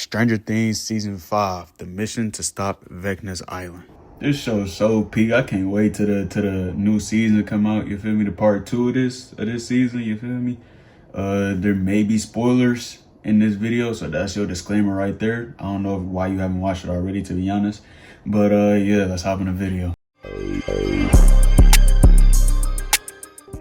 Stranger Things Season 5, The Mission to Stop Vecna's Island. This show is so peak. I can't wait to the new season to come out. You feel me? The part 2 of this season. You feel me? There may be spoilers in this video, so that's your disclaimer right there. I don't know why you haven't watched it already, to be honest. But yeah, let's hop in the video.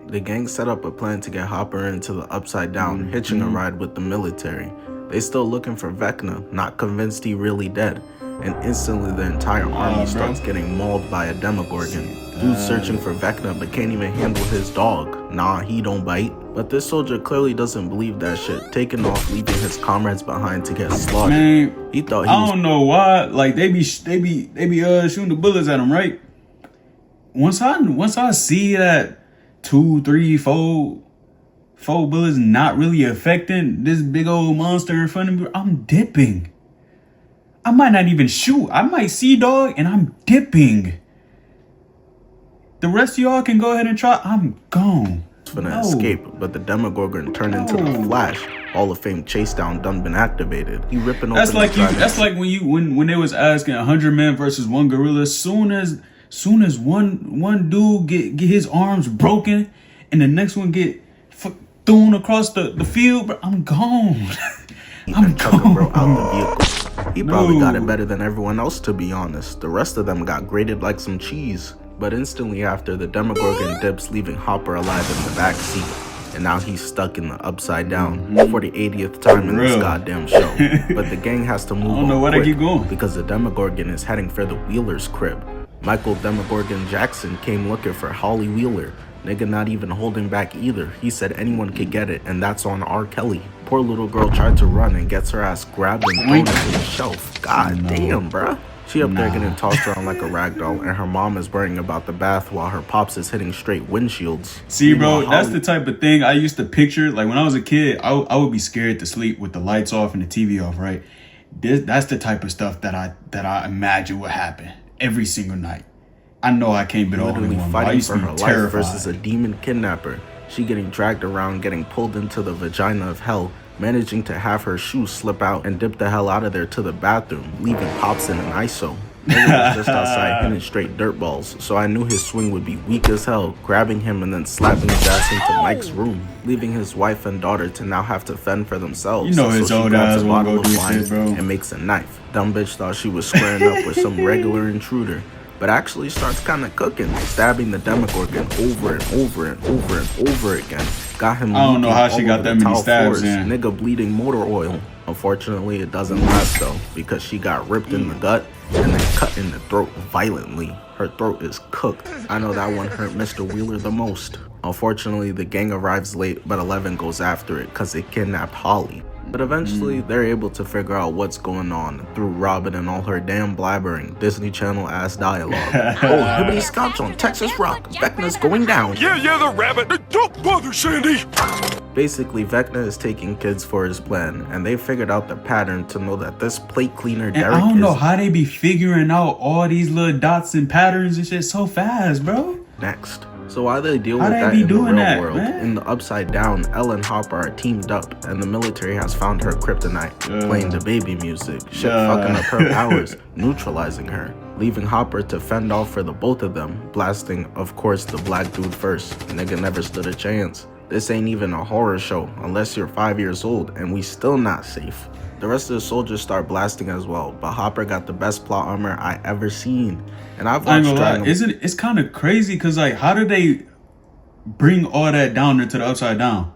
The gang set up a plan to get Hopper into the Upside Down, hitching a ride with the military. They still looking for Vecna, not convinced he really dead. And instantly the entire army starts getting mauled by a Demogorgon. Dude's searching for Vecna but can't even handle his dog. Nah, he don't bite. But this soldier clearly doesn't believe that shit, taking off, leaving his comrades behind to get slaughtered. Man, he thought I don't know why. Like they be shooting the bullets at him, right? Once I see that 2, 3, 4 bullets not really affecting this big old monster in front of me, I'm dipping. I might not even shoot. I might see dog and I'm dipping. The rest of y'all can go ahead and try. I'm gone. Finna escape, but the Demogorgon turned into the Flash. Hall of Fame chase down done been activated. He ripping open That's like when they was asking 100 men versus one gorilla. Soon as one dude get his arms broken and the next one get thrown across the field, bro, I'm gone. I'm gone. Bro out the vehicle. He probably got it better than everyone else, to be honest. The rest of them got grated like some cheese. But instantly after, the Demogorgon dips, leaving Hopper alive in the back seat. And now he's stuck in the Upside Down for the 80th time in this goddamn show. But the gang has to move on quick because the Demogorgon is heading for the Wheeler's crib. Michael Demogorgon Jackson came looking for Holly Wheeler. Nigga not even holding back either. He said anyone could get it, and that's on R. Kelly. Poor little girl tried to run and gets her ass grabbed and thrown into the shelf. God damn, bruh. She up there getting tossed around like a rag doll, and her mom is worrying about the bath while her pops is hitting straight windshields. See, bro, that's the type of thing I used to picture. Like when I was a kid, I would be scared to sleep with the lights off and the TV off, right? That's the type of stuff that I imagine would happen every single night. I know I can't be the only one. Fighting for her life versus a demon kidnapper. She getting dragged around, getting pulled into the vagina of hell, managing to have her shoes slip out and dip the hell out of there to the bathroom, leaving Pops in an ISO. Nigga was just outside hitting straight dirt balls, so I knew his swing would be weak as hell, grabbing him and then slapping his ass into Mike's room, leaving his wife and daughter to now have to fend for themselves. You know his old ass won't go do shit, bro. And makes a knife. Dumb bitch thought she was squaring up with some regular intruder, but actually starts kind of cooking, stabbing the Demogorgon over and over and over and over again. Got him. I don't know how she got that many stabs in. Nigga bleeding motor oil. Unfortunately, it doesn't last though, because she got ripped in the gut and then cut in the throat violently. Her throat is cooked. I know that one hurt Mr. Wheeler the most. Unfortunately, the gang arrives late, but 11 goes after it because it kidnapped Holly. But eventually, they're able to figure out what's going on through Robin and all her damn blabbering, Disney Channel ass dialogue. Oh, Liberty Scotch on Texas Rock. Vecna's going down. Yeah, the rabbit. Don't bother, Sandy. Basically, Vecna is taking kids for his plan, and they figured out the pattern to know that this plate cleaner Derek I don't know how they be figuring out all these little dots and patterns and shit so fast, bro. Next. So while they deal with that in the real world, in the Upside Down, Elle and Hopper are teamed up, and the military has found her kryptonite, playing the baby music, shit fucking up her powers, neutralizing her, leaving Hopper to fend off for the both of them, blasting, of course, the black dude first. Nigga never stood a chance. This ain't even a horror show unless you're 5 years old, and we still not safe. The rest of the soldiers start blasting as well, but Hopper got the best plot armor I ever seen. And I've watched it's kind of crazy because like how did they bring all that down there to the Upside Down?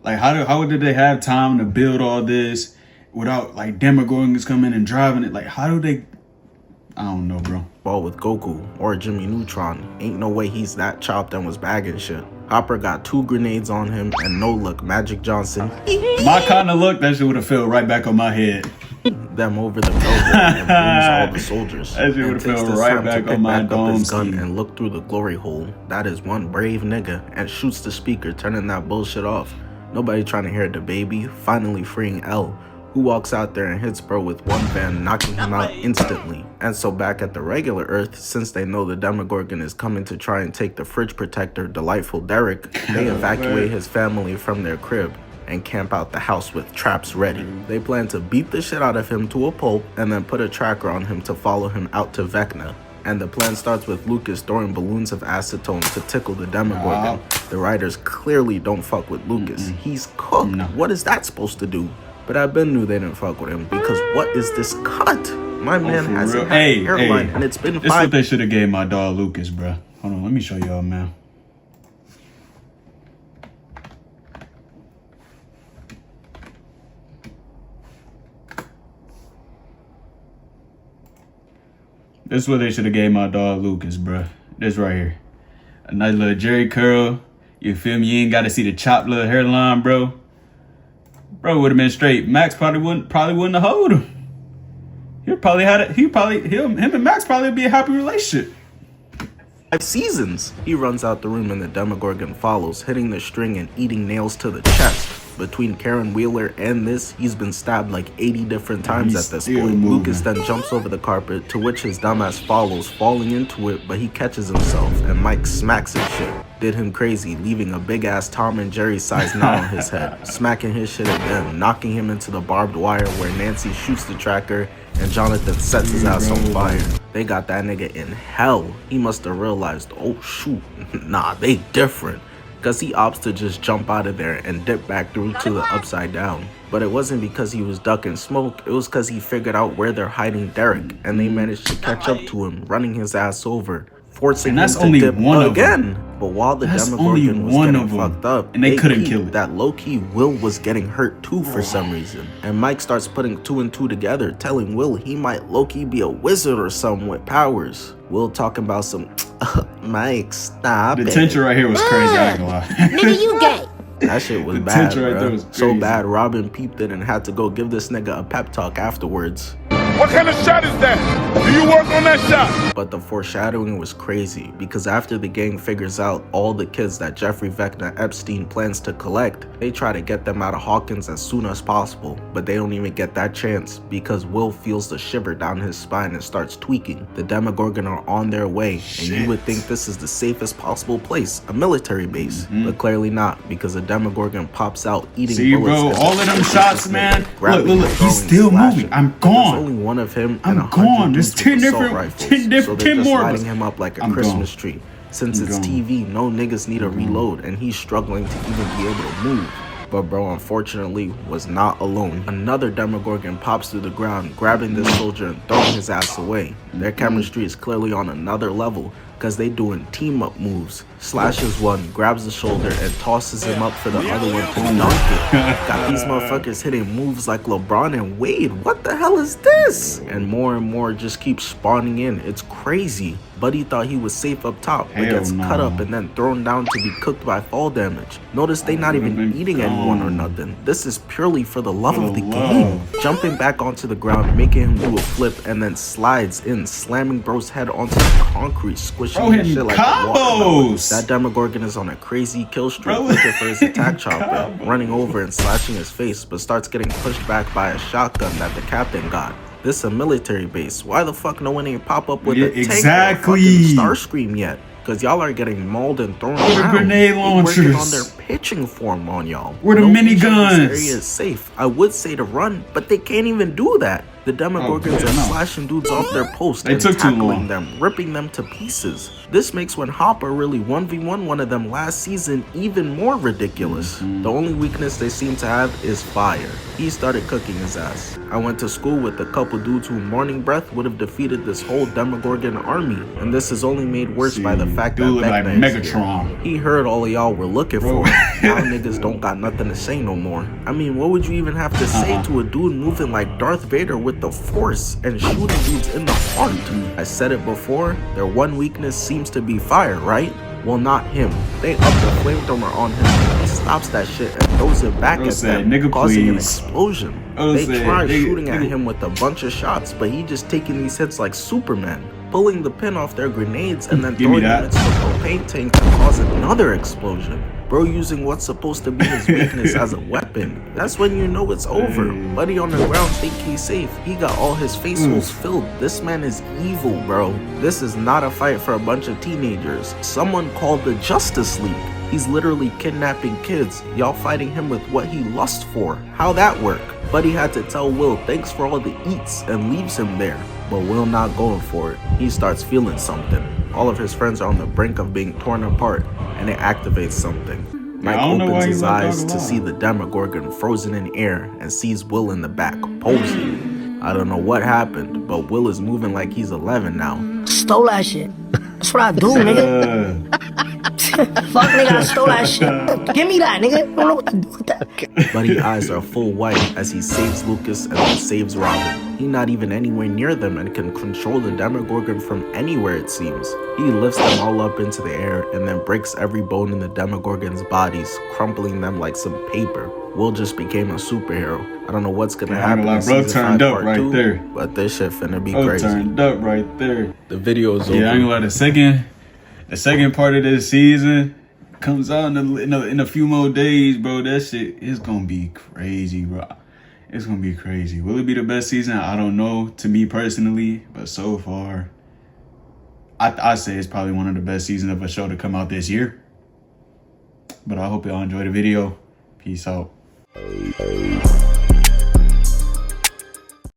Like how did they have time to build all this without like Demogorgons coming and driving it? Like how do they? I don't know, bro. Ball with Goku or Jimmy Neutron. Ain't no way he's that chopped and was bagging shit. Hopper got 2 grenades on him and no look Magic Johnson. My kind of look, that shit would have fell right back on my head. Them over the building and brings all the soldiers. That shit would have fell right back on my dome gun and look through the glory hole. That is one brave nigga, and shoots the speaker, turning that bullshit off. Nobody trying to hear the baby, finally freeing Elle, who walks out there and hits bro with one van, knocking him out instantly. And so back at the regular Earth, since they know the Demogorgon is coming to try and take the fridge protector, Delightful Derek, they evacuate his family from their crib. and camp out the house with traps ready. They plan to beat the shit out of him to a pulp and then put a tracker on him to follow him out to Vecna. And the plan starts with Lucas throwing balloons of acetone to tickle the Demogorgon. The writers clearly don't fuck with Lucas. He's cooked. What is that supposed to do? But I been knew they didn't fuck with him because what is this cut? My man hasn't had an airline and it's been 5 This is what they should have gave my dog Lucas, bro. Hold on, let me show y'all, man. This is what they should have gave my dog Lucas, bro. This right here. A nice little Jerry curl. You feel me? You ain't got to see the chopped little hairline, bro. Bro would have been straight. Max probably wouldn't have hold him. Him and Max probably be a happy relationship. 5 seasons. He runs out the room and the Demogorgon follows, hitting the string and eating nails to the chest. Between Karen Wheeler and this, he's been stabbed like 80 different times at this point. Lucas then jumps over the carpet, to which his dumbass follows, falling into it, but he catches himself, and Mike smacks his shit. Did him crazy, leaving a big-ass Tom and Jerry sized knot on his head, smacking his shit again, knocking him into the barbed wire where Nancy shoots the tracker, and Jonathan sets his ass on fire. They got that nigga in hell. He must have realized, oh shoot, nah, they different. Cause he opts to just jump out of there and dip back through to the upside down. But it wasn't because he was ducking smoke, it was cause he figured out where they're hiding Derek, and they managed to catch up to him, running his ass over, forcing him to dip again. But while the Demogorgon was getting fucked up, and they couldn't kill it. That low-key Will was getting hurt too for some reason. And Mike starts putting 2 and 2 together, telling Will he might low-key be a wizard or something with powers. Will talking about some, Mike, stop it. The tension right here was crazy, I ain't gonna lie. Nigga, you gay. That shit was bad, bro. So bad, Robin peeped it and had to go give this nigga a pep talk afterwards. What kind of shot is that? Do you work on that shot? But the foreshadowing was crazy, because after the gang figures out all the kids that Jeffrey Vecna Epstein plans to collect, they try to get them out of Hawkins as soon as possible, but they don't even get that chance, because Will feels the shiver down his spine and starts tweaking. The Demogorgon are on their way, and you would think this is the safest possible place, a military base, but clearly not, because the Demogorgon pops out eating bullets. See, bro, all of them shots, man. Look, he's still moving. I'm gone. One of him and I'm gone. There's 10 more. Lighting him up like a Christmas tree. Since it's TV, no niggas need a reload, and he's struggling to even be able to move. But bro, unfortunately, was not alone. Another Demogorgon pops through the ground, grabbing this soldier and throwing his ass away. Their chemistry is clearly on another level, because they doing team-up moves. Slashes one, grabs the shoulder, and tosses him up for the other one to dunk it. Got these motherfuckers hitting moves like LeBron and Wade. What the hell is this? And more just keep spawning in. It's crazy. Buddy thought he was safe up top, but gets cut up and then thrown down to be cooked by fall damage. Notice they not even eating anyone or nothing. This is purely for the love of the game. Jumping back onto the ground, making him do a flip, and then slides in, slamming bro's head onto the concrete, squishing his shit like a watermelon. That Demogorgon is on a crazy kill streak, looking for his attack chopper, running over and slashing his face, but starts getting pushed back by a shotgun that the captain got. This is a military base. Why the fuck no one ain't pop up with a tank or a fucking Starscream yet? Because y'all are getting mauled and thrown around. Grenade launchers. Working on their pitching form on y'all. Where the miniguns? This area is safe. I would say to run, but they can't even do that. The Demogorgons are slashing dudes off their post and tackling them, ripping them to pieces. This makes when Hopper really 1v1 one of them last season even more ridiculous. The only weakness they seem to have is fire. He started cooking his ass. I went to school with a couple dudes who morning breath would have defeated this whole Demogorgon army, and this is only made worse by the fact that Vecna is here. He heard all of y'all were looking for him. Now niggas don't got nothing to say no more. I mean, what would you even have to say to a dude moving like Darth Vader with the Force and shooting dudes in the heart? I said it before, their one weakness seems to be fire, right? Well, not him. They up the flamethrower on him and he stops that shit and throws it back at them, causing an explosion. They tried shooting at him with a bunch of shots, but he just taking these hits like Superman, pulling the pin off their grenades and then throwing them into the propane tank to cause another explosion. Bro using what's supposed to be his weakness as a weapon. That's when you know it's over. Buddy on the ground think he's safe. He got all his face holes filled. This man is evil, bro. This is not a fight for a bunch of teenagers. Someone called the Justice League. He's literally kidnapping kids. Y'all fighting him with what he lusts for. How that work? Buddy had to tell Will thanks for all the eats and leaves him there. But Will not going for it. He starts feeling something. All of his friends are on the brink of being torn apart, and it activates something. Mike opens his eyes to see the Demogorgon frozen in air and sees Will in the back, posing. I don't know what happened, but Will is moving like he's 11 now. Stole that shit. That's what I do, nigga. Fuck, nigga, I stole that shit. Give me that, nigga. I don't know what to do with that. Buddy's eyes are full white as he saves Lucas and then saves Robin. He's not even anywhere near them and can control the Demogorgon from anywhere, it seems. He lifts them all up into the air and then breaks every bone in the Demogorgon's bodies, crumpling them like some paper. Will just became a superhero. I don't know what's gonna happen in season 5 part 2, but this shit finna be crazy. Turned up right there. The video is over. Yeah, I ain't gonna lie, the second part of this season comes out in a few more days, bro. That shit is gonna be crazy, bro. It's gonna be crazy. Will it be the best season? I don't know, to me personally, but so far, I say it's probably one of the best seasons of a show to come out this year. But I hope y'all enjoy the video. Peace out.